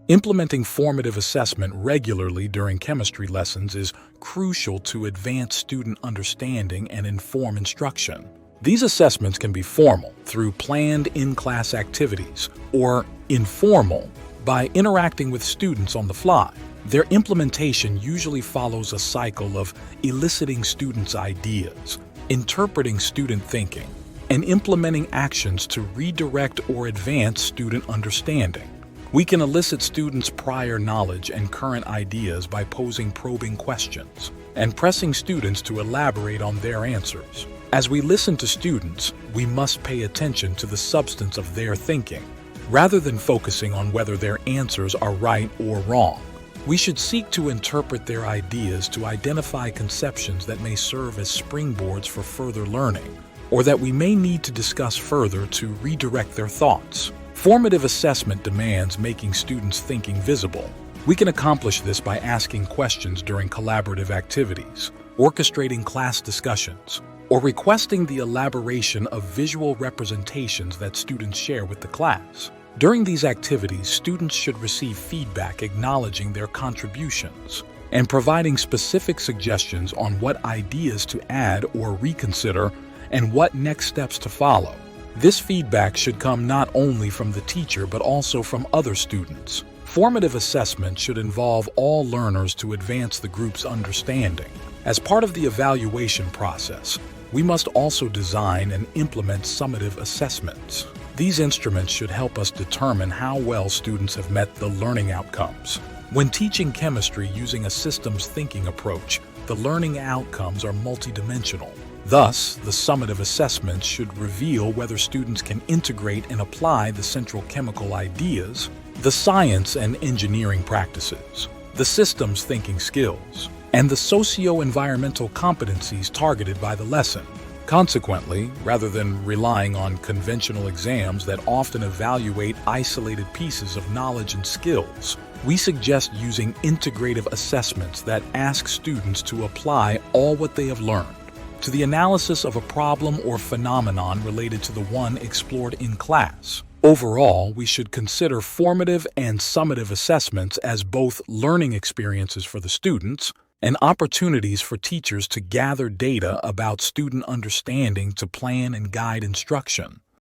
Implementing formative assessment regularly during chemistry lessons is crucial to advance student understanding and inform instruction. These assessments can be formal through planned in-class activities or informal by interacting with students on the fly. Their implementation usually follows a cycle of eliciting students' ideas, interpreting student thinking, and implementing actions to redirect or advance student understanding. We can elicit students' prior knowledge and current ideas by posing probing questions and pressing students to elaborate on their answers. As we listen to students, we must pay attention to the substance of their thinking, rather than focusing on whether their answers are right or wrong. We should seek to interpret their ideas to identify conceptions that may serve as springboards for further learning, or that we may need to discuss further to redirect their thoughts. Formative assessment demands making students' thinking visible. We can accomplish this by asking questions during collaborative activities, orchestrating class discussions, or requesting the elaboration of visual representations that students share with the class. During these activities, students should receive feedback acknowledging their contributions and providing specific suggestions on what ideas to add or reconsider and what next steps to follow. This feedback should come not only from the teacher but also from other students. Formative assessment should involve all learners to advance the group's understanding. As part of the evaluation process, we must also design and implement summative assessments. These instruments should help us determine how well students have met the learning outcomes. When teaching chemistry using a systems thinking approach, the learning outcomes are multidimensional. Thus, the summative assessments should reveal whether students can integrate and apply the central chemical ideas, the science and engineering practices, the systems thinking skills, and the socio-environmental competencies targeted by the lesson. Consequently, rather than relying on conventional exams that often evaluate isolated pieces of knowledge and skills, we suggest using integrative assessments that ask students to apply all what they have learned to the analysis of a problem or phenomenon related to the one explored in class. Overall, we should consider formative and summative assessments as both learning experiences for the students and opportunities for teachers to gather data about student understanding to plan and guide instruction.